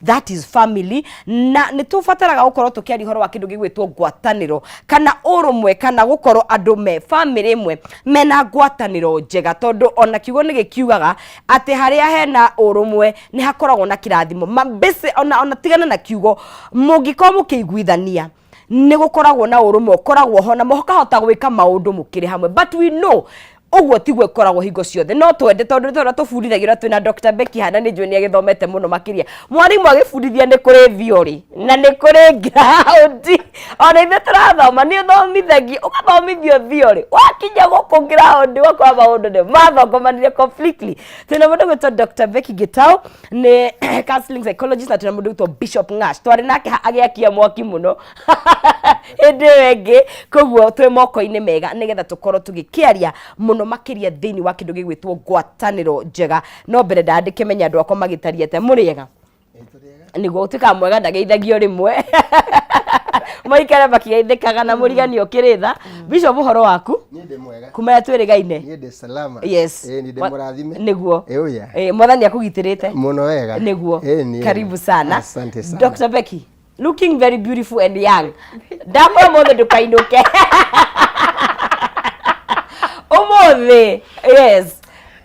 that is family na nitufataraga gukorwo tukiari horo wa kindu gigwitwo ngwataniro kana urumwe kana gukorwo andu me family imwe mena ngwataniro njega tondu ona kiugo ni gikiugaga ati haria hena urumwe ni hakoragwo na kirathimo mabese ona tigana na kiugo mungiko mukiguithania ni gukoragwo na urumwe ukoragwo ho na mohokahota gwika maundu mukiri hamwe but we know ogwo tigwe koragwo hingo ciothe no twende tondu tora tufundithagira twina Dr. Becky hana ni njwe ni agithomete muno makiria mwarimu agifundithia ni kuri theory na ni kuri ground ona ithe turathoma ni thomithagi ugathomithio theory wakinya guku ground wakwa maundu ni mathogomanire completely twina mundu gwitwo Dr. Becky Gitao ni counseling psychologist na twina mundu gwitwo Bishop Ngash twari nake agiakia mwaki muno ende wenge kogwo twi moko-ini mega nigetha tukorwo tugikiaria muno makiria thini wa kindu gigwitwo ngwataniro njega no mbere ndandike menya andu akwa magitariete muriega niguo utika mwega ndageithagio rimwe maikara bakigeithikaga na muriganio kiritha Bishop uhoro waku ni ndi mwega kuma twirigaine ni ndi salama yes ni ndi murathime niguo oya mwathani akugitirite muno wega niguo karibu sana asante sana Dr. Becky looking very beautiful and young ndamwe mothe ndukainuke Omothe, yes.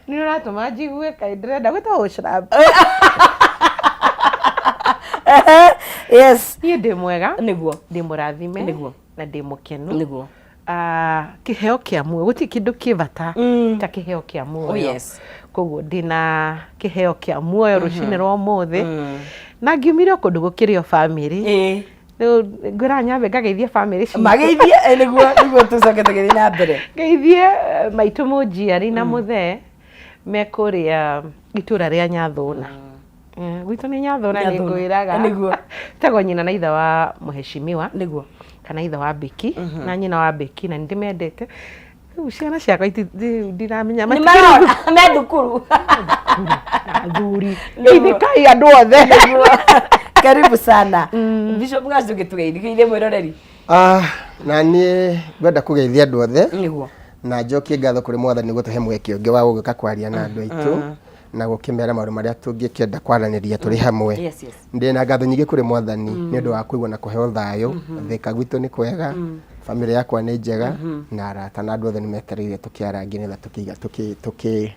Ni ratuma jigue kaidrenda gwita ushram. Yes. Ni ndi mwega. Niguo. Ndi murathime. Niguo. Na ndi mukenu. Niguo. Kiheo kia muoyo guti kindu kivata ta kiheo kia muoyo. Oh yes. Koguo ndina kiheo kia muoyo rucini rwa mothe. Na ngiumire kundu gukirio family. Ngura nyambe ngageithia family ci mageithie niguo tucoke tugeithie na mbere geithie maitu munjiari na muthe mekuria itura ria Nyathuna gwitu ni Nyathuna ni ngwiraga niguo tago nyina na itha wa muheshimiwa niguo kana itha wa Beki na nyina wa Beki na ndimendete ciana ciakwa ndiramenya me thukuru athuri ithikai andu othe karibu sana Bishop Ngash tugitugeithie mwiroreri na ni gwenda kugeithia andu othe niguo na njokie ngatho kuri mwathani gutuhe mweke ungi wa guka kwaria na andu aitu na gukimera maundu maria tungikienda kwaraniria turi hamwe ndina ngatho nyingi kuri mwathani ni undu wa kuigwa na kuheo thayo thika gwitu ni kwega family yakwa ni njega na arata na andu othe ni metereire tukiarangi nitha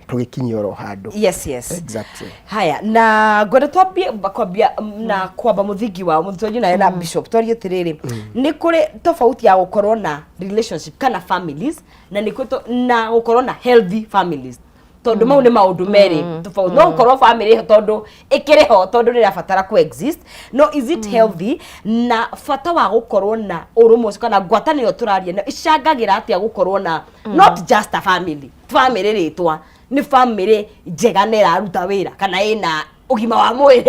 tugikinyia ro handu yes exactly haya na ngwenda twambie kwambia na kwamba muthingi wa muthoji na Bishop twarie tiriri ni kuri tofauti ya gukorwo na relationship kana families na ni kwito na gukorwo na healthy families tondu mau ni maundu meri tofauti no gukorwo family tondu ikireho tondu ni rafatara coexist no is it healthy na fata wa gukorwo na urumwe kana ngwataniro turaria na icangagira atia gukorwo na not just a family ritwa ni family njega nera ruta wira kana ina ugima wa mwiri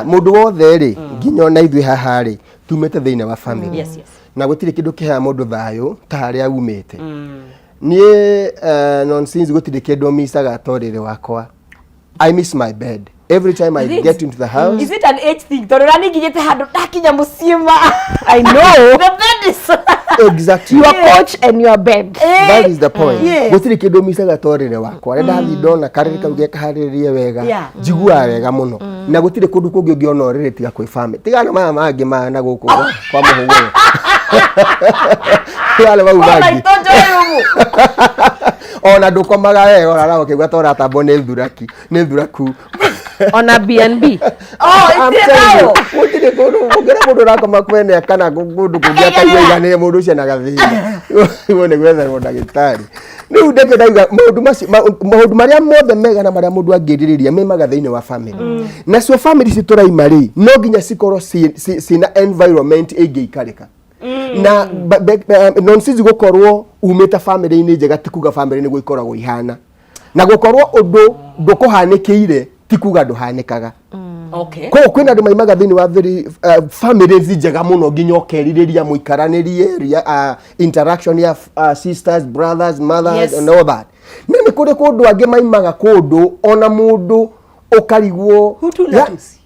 mundu wothe ri nginya na ithui haha ri tumete thiine wa family yes na gutire kindu kiha mundu thayo ta haria umite ni nonsense gutire kindu misaga torire wakwa I miss my bed every time I get into the house. Is it an age thing? Torani gijete hado dakinya musima. I know. The bed is exactly your couch and your bed. That is the point. Gutire kindu misaga torire wakwa renda thidona karire kauge kaharirie wega jigua wega muno na gutire kundu kungi ungiona orire tiga kwi family tigana maya mangi mana guku kwa muhugo yale baubangi ona ndukomaga wega orara ukigwa tora tambo ni thuraku ona BNB itirayo gutire kundu ungera mundu rakoma kwene kana kundu kungia kaigwa ni mundu cia na gathina wone gwetha ndagitari ni ndeke daiga maundu maria mothe mega na maria mundu angiririria me magathini wa family na so family cituraimari no nginya cikoro cina environment ingeikarika na nonsense gukorwo umita family ni njega tikuga family ni guikoragwo ihana na gukorwo undu ndukuhanikiire tikuga nduhanikaga okay kwina andu maimaga thini wa very families njega muno nginya okeririria muikaranirie interaction ya sisters brothers mothers and all that ni kuri kundu angi maimaga kundu ona mundu ukarigwo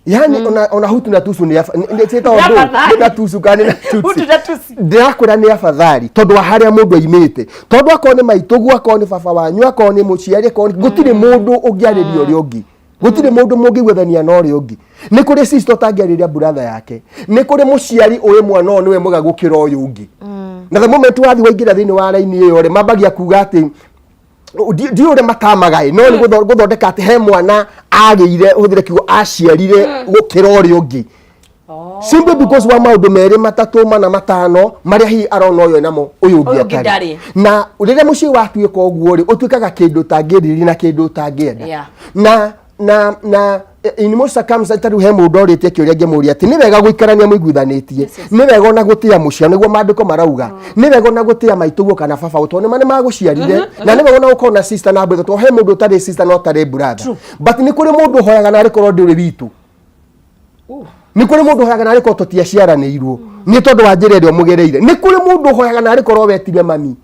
yani ona hutu na tusu ni ndeteta ondo na tusu kani na tusu hutu na tusu ndakura ni afadhali tondu haria mundu aimite tondu akone maitugu akone baba wanyu akone muciari akone gutire mundu ungiaririo ri ungi gutire mundu mungigwethania na uri ungi ni kuri sister tangiariria brother yake ni kuri muciari uyu mwana uyu niwe mwega gukira uyu ungi na the moment wathi waingira thini wa raini iyo ri mambagia kuga ati ndiure matamagai no ni guthondeka ati he mwana agire uthire kiugo aciarire gukira uri ungi simply because wa maundu meri matatu mana matano maria hi arona uyu namo uyu ungi atari na rire muci watuika uguo ri utuikaga kindu tangiriri na kindu tangienda na in most circumstances tari he mundu orite kiuria ngemuria ati ni wega guikarania muiguithanitie ni wega ona gutia mucia niguo mandiko marauga ni wega ona gutia maituguo kana baba utone mane maguciarire na ni wega ona ukona sister na brother to he mundu tari sister no tari brother but ni kuri mundu hoyaga na rikoro nduri witu ni kuri mundu hoyaga na rikoro totiaciaranirwo ni tondu wa njira rio mugereire ni kuri mundu hoyaga na rikoro wetire mami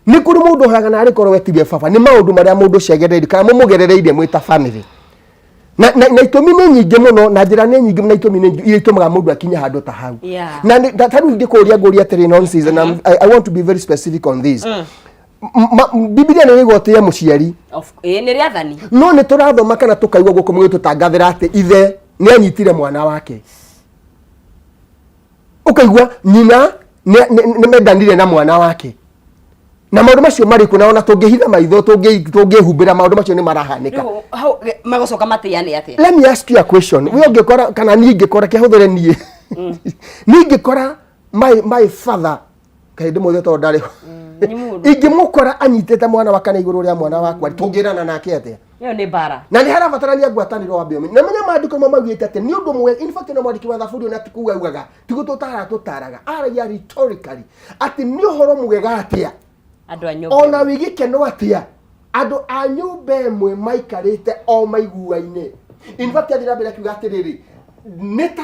ni kuri mundu hoyaga na rikoro wetire baba ni maundu maria mundu cegereire kana mugerereire mwita family na itumi ni nyingi muno na njira ni nyingi na itumi ni itumaga mundu akinya handu ta hau na tatu ndikuria nguria tiri nonsense and I want to be very specific on this Biblia ni igotia muciari ni riathani no ni turathoma kana tukaigwa guko mwe tutangathira ati ithe ni anyitire mwana wake ukaigwa nyina ni mendanire na mwana wake na maundu macio mari kuna ona tungihitha maitho tungihumbira maundu macio ni marahanika magocoka matiane ati let me ask you a question we ungikora kana ni ngikora kihuthire nie ni ngikora my father kaide mothe to ndari ingimukora anyitete mwana wa kana iguru ria mwana wakwa tungirana nake atia yo ni bara na ni harabatarania ngwataniro wa biomi na menya maandiko mamagite ati ni undu mwe in fact no mwandiki wa thaburi na tikuugaga tigututara tutaraga aragia rhetorically ati ni uhoro mugega atia andu a nyumba ona wigikeno atia andu a nyumba emwe maikarite o maiguaine in fact athira mbere kiuga atiriri nita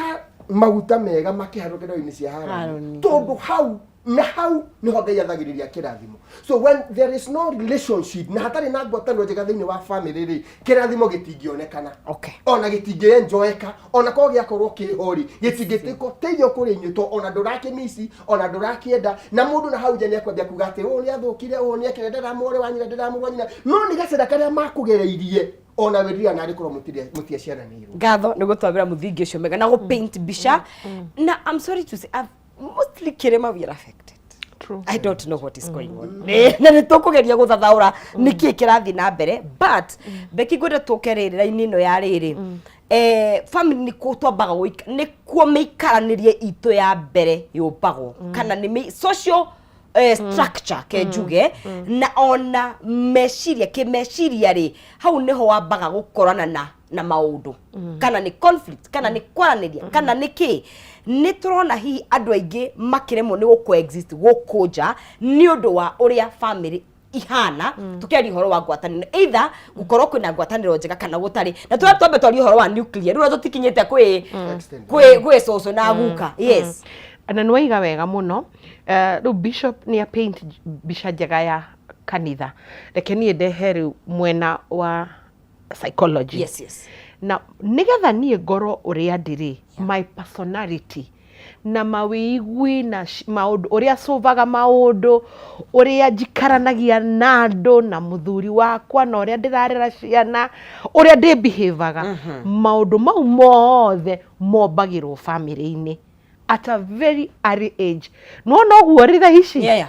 maguta mega makiharukiro-ini cia harani tondu hau na hau ni ho Ngai athagiriria kirathimo so when there is no relationship na hatari na ngwataniro njega thiini wa family ri kirathimo gitingionekana ona gitingienjoeka ona ko giakorwo kihori gitingitiko teithio kuri nyuto ona ndurake misi ona ndurakienda na mundu na hau nje ni akwambia kuga ati ni athukire ni akirendera mwore wa nyina ndera mwore wa nyina no ni gacira karia makugereirie ona wiria na rikoro mutia ciana niru ngatho ni gutwabira muthingi ucio mega na go paint bisha na I'm sorry to say mostly kirema we are affected. True. I don't know what is going on. Na nitukugeria guthathaura niki kirathi na mbere but beki gwenda tukerera inino ya riri family ni kutwambaga ni kuo meikaranirie itu ya mbere yubagwo kana ni social structure ke njuge na ona meciria ke meciria ri hau niho wambaga gukorana na maundu kana ni conflict kana ni kwaraniria kana ni ki ni turona hi andu aingi makiremo ni coexist gukuja ni undu wa uria family ihana tukiari horo wa ngwataniro either gukorwo kwina ngwataniro njega kana gutari na twambe twari horo wa nuclear riu tutikinyete kwi soso na guka yes na nwaiga wega muno riu bishop ni a paint bisha njega ya kanitha reke nie ndehe mwena wa psychology yes na nigetha nie ngoro uria ndiri my personality na mawigwi na maundu uria sovaga maundu uria jikaranagia na andu na muthuri wakwa na uria ndirarera ciana uria ndi behaveaga maundu mau mothe mombagirwo family-ini at a very early age no guo ritha ici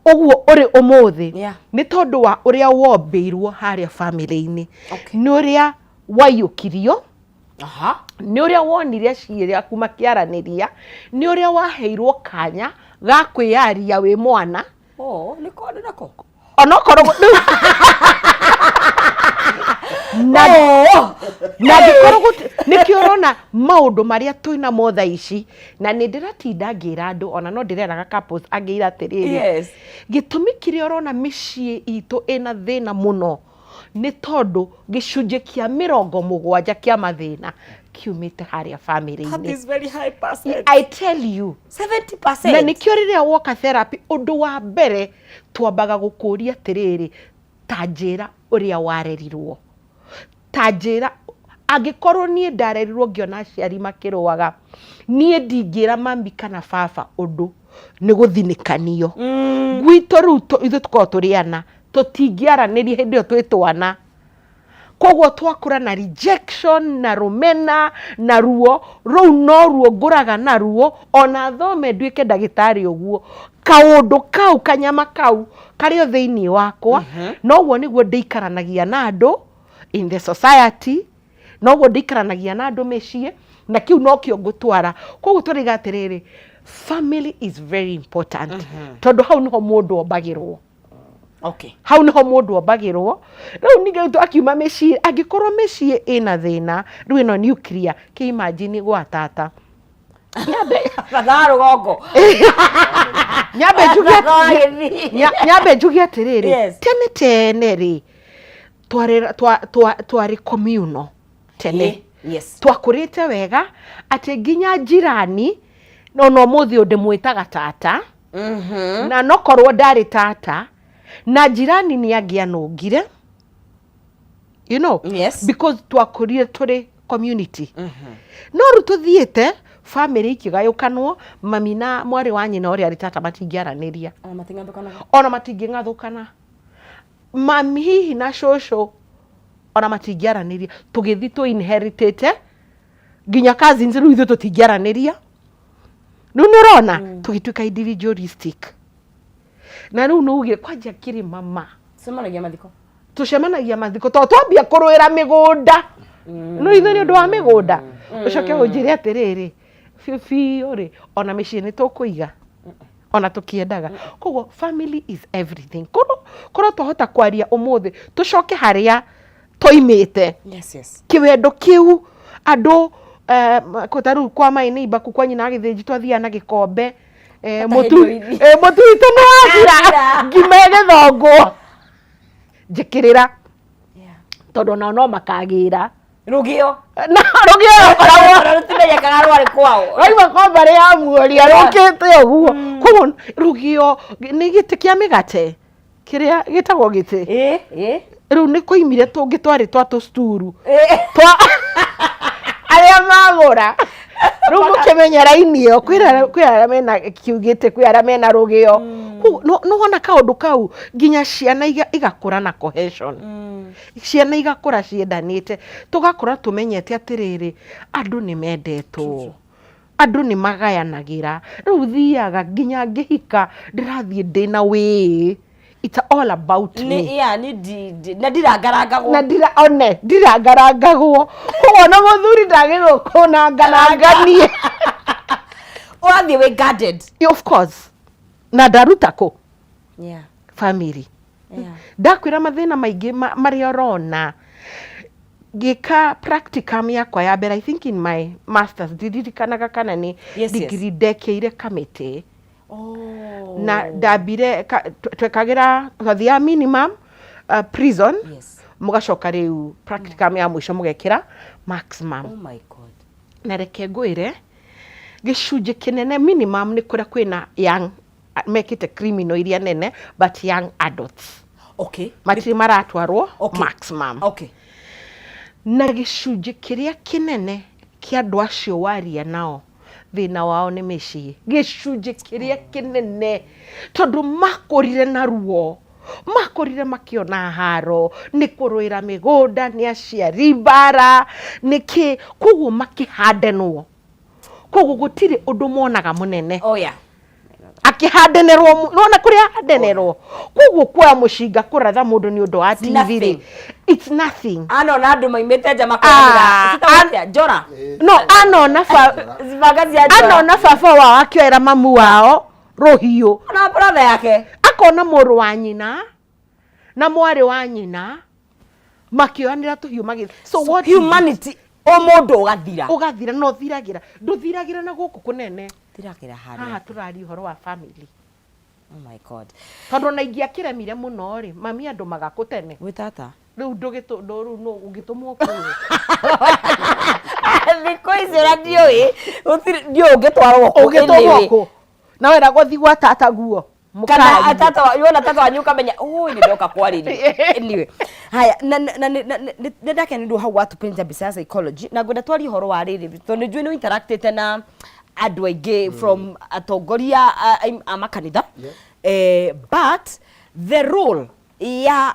oguo uri umuthi ni tondu wa uria wombeirwo haria family-ini ni uria wayukirio ni uria wonire ciria kuma kiaraniria ni uria waheirwo kanya ga kwiyaria wi mwana niko nako onokorwo na ndikorwo nikiorona maundu maria twina motha ici na ni ndiratinda ngira andu ona no ndireraga couples angira atiriri gitumi kiria orona micii itu ina thina muno ni tondu gicunje kia 70 kia mathina kiumite haria family-ini. That is very high percent. I tell you 70%. Na nikio riria woka therapy undu wa mbere twambaga gukuria tiriri tanjira uria warerirwo tanjira angikorwo nie ndarerirwo ngiona aciari makiruaga nie ndingira mami kana baba undu ni guthinikanio gwito riu ithu tukorwo turiana tutingiaraniria hindi yo twitwana koguo twakura na rejection na rumena na ruo rou no ruo nguraga na ruo ona thome nduike ndagitari uguo kaundu kau kanyama kau kario thiini wakwa noguo niguo ndeikaranagia na andu in the society noguo ndeikaranagia na andu mecii na kiu no kio ngutwara koguo turiga atiriri family is very important tondu hau niho mundu ombagirwo. Okay. Hau niho mundu ombagirwo riu ninge tu akiuma mecii angikorwo mecii ina thina riu ino nuclear ki imagine gwa tata Gatharu gongo. Nyambe njugie atiriri tene ri twari communal tene twakurite wega ati nginya jirani no muthi unde mwitaga tata na no korwo ndari tata na jirani ni angianungire you know because twakurire turi community no ru tuthiite family ikigayukanwo mami na mwari wa nyina uri ari tata matingiaraniria ona matinging'athukana mami hihi na shosho ona matingiaraniria tugithi tu inheritete ginya cousins ru ithu tutingiaraniria nu nurona tugituka individualistic na nu nuge kwanja kiri mama tucemanagia mathiko to twambia kuruira migunda no ithu ni undu wa migunda ucoke unjire atiriri fifi ori ona micii ni tukuiga ona tukiendaga koguo family is everything koro twahota kwaria umuthi tucoke haria toimite kiwendo kiu andu kotaru kwa maini baku kwa nyina githinji twathia na gikombe mutu ito no agira ngimege thongo njikirira tondu no makagira rugio koragwo rutimenyekaga rwari kwao raima komba ri amuoria rukite uguo koguo rugio ni giti kia migate kiria gitagwo giti riu ni kuimire tungi twari twa sturu twa aria magura riu mukimenyera inio kwira mena kiugite kwira mena rugio no wona kaundu kau ginya ciana igakura na cohesion ciana igakura ciendanite tugakura tumenyete atiriri andu ni mendetwo andu ni magayanagira riu thiaga ginya ngihika ndirathie ndina wi it's all about me na ndirangarangagwo ndirangarangagwo kuona muthuri ndagirwo kunangaranganie wathie we guarded of course na ndarutako family ndakwira mathina maingi mari orona gika practicum yakwa ya mbere I think in my masters ndiririkanaga kana ni degree ndekeire committee na ndambire twekagira thia minimum prison mugacoka riu practicum ya mwisho mugekira maximum. Oh my god. Na reke ngwire gicunje kinene minimum ni kuria kwina young mekite criminal iria nene but young adults matiri maratwarwo maximum na gicunje kiria kinene kia andu acio waria nao thina wao ni micii gicunje kiria kinene tondu makurire na ruo makorire makiona haro ni kuruira migunda ni aciari mbara niki koguo makihandenwo koguo gutiri undu monaga munene akihandenerwo nona kuria handenerwo koguo kwa mucinga kuratha mundu ni undu wa TV it's nothing anona andu maimete nja makorira sitawatia njora no anona baba wao akioera mamu wao rohio na brother yake akona muru wa nyina na mwari wa nyina makioanira tuhiumagira so what humanity o mundu ugathira no thiragira nduthiragira na guku kunene thiragira haha turari horo wa family. Oh my god tondu na ingiakiremire muno ri mami andu magakutene wi tata riu ndugitu no ungitumwo ku thiko icio radio ndio ungitwarwo ku na wera guthi gwa tata guo kana tata yona tata wanyu kamenya ni ndoka kwariri anyway haya na ndake ndio hau watu penja bisa psychology na ngwenda twari horo wa riri tondu njui no interactete na andu aingĩ from atongoria a makanitha but the role ya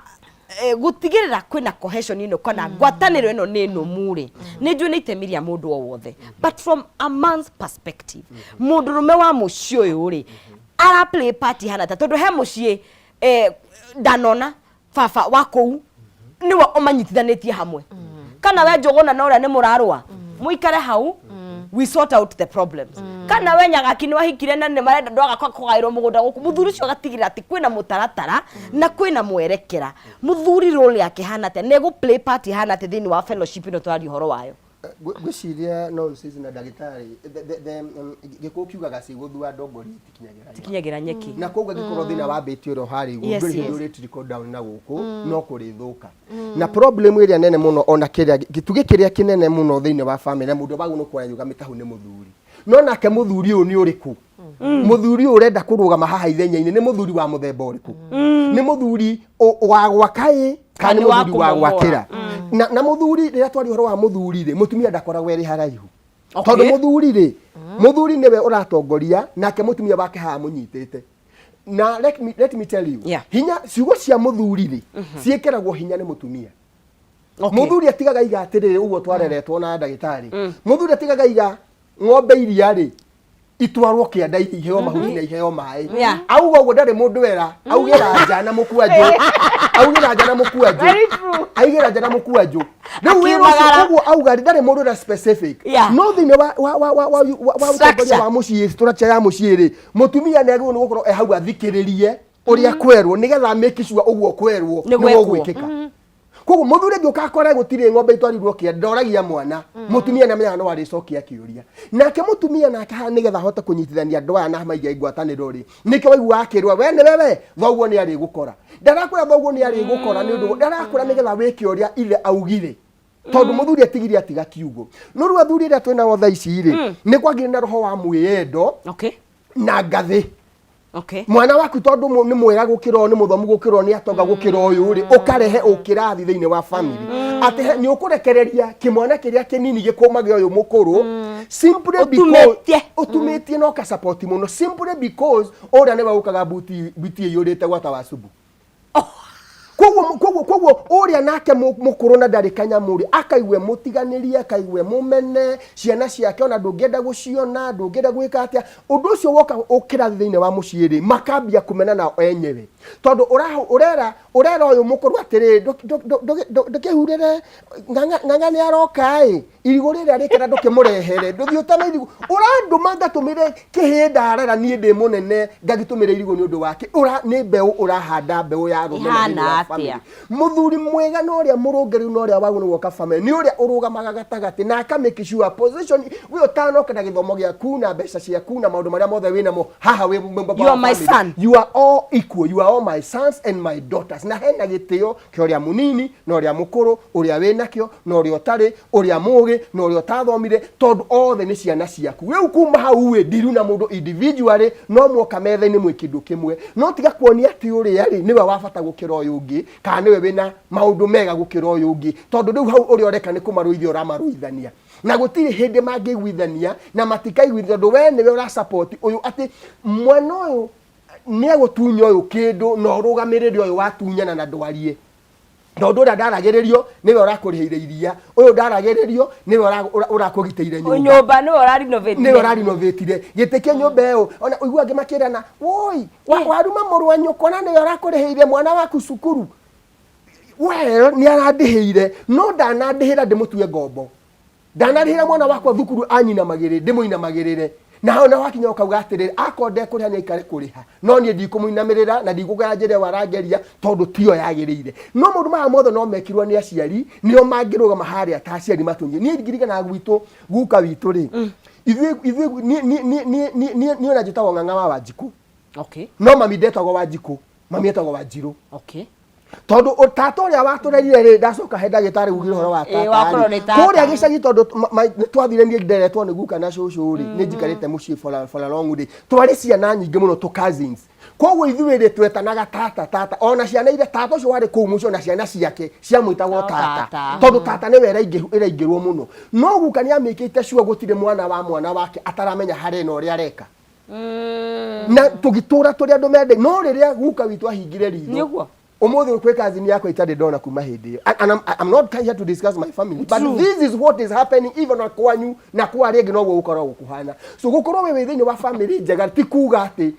gutigirira kwina cohesion ino kana ngwataniro ino ni numure ni njui ni itemiria mundu o wothe but from a man's perspective mundu rume wa mucio yuri ara play party hana ta tondu he mucie danona fafa wakou niwe omanyitithanitie hamwe kana we njogona na uria ni murarwa muikare hau we sort out the problems kana we nyagaki ni wahikire na ni marenda ndwaga kugairwo mugunda guku muthuri cio gatigira ati kwina mutaratara na kwina mwerekera muthuri role yake hana te nego play party hana te thini wa fellowship ino twari horo wayo gwiciria no season na dagitari gikuo kiugaga ciguthua ndongori tikinyagira nyeki na koguo gikorwo thina wa beti ro hari guo nduri trickle down na guku no kurithuka na problem iria nene muno ona kiria gitugi kiria kinene muno thini wa family mundu bagu no kwanya yuga mitahu ni muthuri no nake muthuri uyu ni uriku muthuri urenda kurugama haha ithenya-ini ni muthuri wa muthemba uriku ni muthuri wa gwakai kana muthuri wa gwakira na muthuri rira twari horo wa muthuri ri mutumia ndakoragwo eri haraihu tondu muthuri ri muthuri niwe uratongoria nake mutumia wake ha munyitite na let me tell you hinya ciugo cia muthuri ri ciikiragwo hinya ni mutumia muthuri atigaga iga atiriri uguo twareretwo na ndagitari muthuri atigaga iga ng'ombe iria ri itwarwo kianda iheo mahuti na iheo mai auga uguo ndari mundu wera augira njana mukuanju augira njana mukuanju augira njana mukuanju riu wiro uguo auga ndari mundu na specific no thine wa utongoria wa mucii structure ya mucii ri mutumia ni agirwo ni gukorwo hau athikiririe uria kwerwo nigetha make sure uguo kwerwo ni gwikika koguo muthuri ngukakora gutire ng'ombe itwarirwo kianda ndoragia mwana mutumia na menya no wari cokia kiuria nake mutumia nake ha nigetha hote kunyitithania ndoa na maiga igwataniro ri nike waigua akirwa we ni wewe thoguo ni ari gukora ndarakura thoguo ni ari gukora ni undu ndarakura nigetha wiki uria ile augire tondu muthuri atigiri atiga kiugo no ru athuri ria twina wotha ici ri ni kwagire na roho wa mwiyendo na ngathi mwana waku tondu ni mwega gukira ni muthomu gukira ni atonga gukira uyu ri ukarehe ukirathi thiini wa family ate ni ukurekereria kimwana kiria kinini gikomage uyu mukuru simply because utumetie no ka support muno simply because ora ne baukaga buti yurite gwata wasubu koguo uria nake mukuru na ndari kanyamuri akaigwe mutiganirie akaigwe mumene ciana ciake ona ndungenda guciona ndungenda gwika atia undu ucio woka ukira thiini wa muciiri makambia kumena na enyewe tondu urera uyu mukuru atiri ndukihurire nganga ni aroka irigo riria rikira ndukimurehere nduthi utana irigo uranduma ngatumire kihinda arera nie ndi munene ngagitumire irigo ni undu wake ni mbeu urahanda mbeu ya rumena muthuri mwega no ria murungeru no ria wagu ni woka family ni uria urugamaga gatagati na akamake sure position we utanoka na githomo giaku na mbeca ciaku na maundu maria mothe wina mo haha we you are my son you are all equal you are all my sons and my daughters na hena gitio kioria munini no ria mukuru uria wina kio no ria utari uria mugi no ria utathomire tondu othe ni ciana ciaku riu kuma hau we ndiru na mundu individually no mwoka methe ni mwikindu kimwe no tiga kuonia ati uria ri niwe wabata gukira uyu ungi kana niwe wina maundu mega gukira uyu ungi tondu riu hau uria oreka ni kumaruithia uramaruithania na gutiri hindi mangiguithania na matikaiguithia tondu we niwe ura support uyu ati mwana uyu ni agutunya uyu kindu no rugamirire uyu watunyana na ndwarie tondu ura ndaragiririo niwe urakuriheire iria uyu ndaragiririo niwe urakugiteire nyumba niwe urarenovate gitike nyumba iyo ona uigua ngimakirana woi waruma murwa nyuko na niwe urakuriheire mwana waku cukuru well ni arandiheire no ndanandihira ndimutue ngombo ndanarihira mwana wakwa thukuru anyina magirire ndimuina magirire na hao na wakinya ukauga atiriri akonde kuriha ni ikare kuriha no nie ndikumuinamirira na ndigugaranjire warangeria tondu tio yagirire no mundu ma mothe no mekirwo ni aciari nio mangiruga mahari ataciari matungi nie ngirigana gwitu guka witu ri ithu ni ona jitagwo ng'ang'a wa Wanjiku no mami ndetagwo Wanjiku mami etagwo Wanjiru tondu tata uria waturerire ri ndacoka he ndagitari ugire horo wa tata kuria gicagi tondu twathire nie nderetwo ni guka na cucu ri ni njikarite mucii for long day twari ciana nyingi muno to cousins koguo ithuire twetanaga tata ona ciana ire tata ucio wari kuu mucio na ciana ciake ciamwitagwo tata tondu tata ni wera iraingirwo muno no guka ni amikite sure gutire mwana wake ataramenya hare no ria reka na tugitura turi andu mende no riria guka witu ahingire ritho Umuthi kwe kazi yako itade dona kuma hindi. And I'm not here to discuss my family, but this is what is happening even na kwanyu na kwa rege no gukora gukuhana. So gukora wewe thini wa family njega ti kuga ati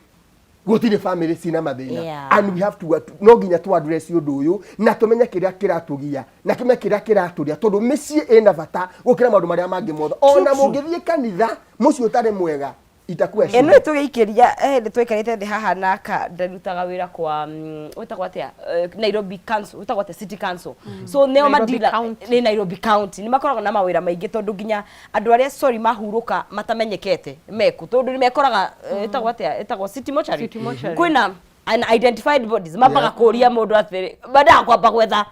gutire family sina mathina. And we have to no ginya to address undu uyu na tumenye kiria kiratugia na kime kiria kiraturia tondu micii ina bata gukira maundu maria mangi mothe ona mungithie kanitha muci utare mwega itakuwa shida. Eno tugikiria ni twikarite thi haha naka ndarutaga wira kwa wetagwa atia Nairobi Council, wetagwa atia City Council. So neo madila ni Nairobi County ni makoraga na mawira maingi tondu ginya andu aria sorry mahuruka matamenyekete meku tondu ni mekoraga wetagwa atia etagwa City Mortuary. Kwina unidentified bodies mabaga kuria mundu athiri bada kwamba gwetha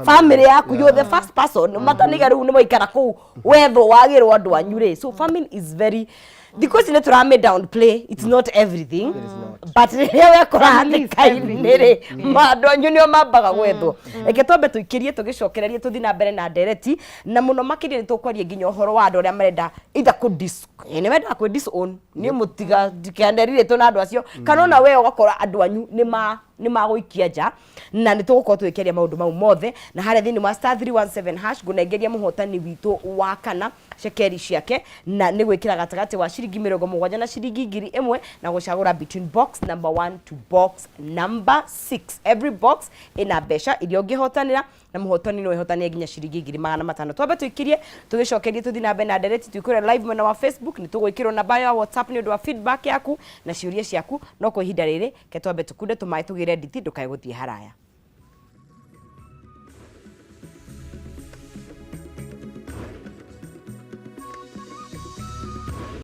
family yaku, you're the first person mataniga riu ni moikara ku wetho wagirwo andu anyure. So family is very because in the down play, it's not everything, but wewe kora kainire madonyo nio mabaga gwetho eke tombe tuikirie tugicokererie tuthi na mbere na ndereti na muno makirie ni tukwarie nginya uhoro wa andu aria marenda either ku ni wenda ku disown ni mutiga dikanderire to na andu acio kana ona wewe ugakora andu anyu ni maguikia nja na ni tugukorwo twikeria maundu mau mothe na haria thini wa *317# gunengeria muhotani witu wa kana shekeri ciake na ni gwikira gatagati wa ciringi 70 na ciringi 1000 na gucagura between box number 1 to box number 6. Every box ina besha iria ungihotanira na muhotani no ihotani nginya ciringi 500. Twambe tuikirie tugicokerie tuthi na bena direct tuikure live mwena wa Facebook ni tugwikirwo namba ya WhatsApp ni undu wa feedback yaku na ciuria ciaku no ko ihinda riri ke twambe tukunde tumae tugire nditi ndukae guthie haraya.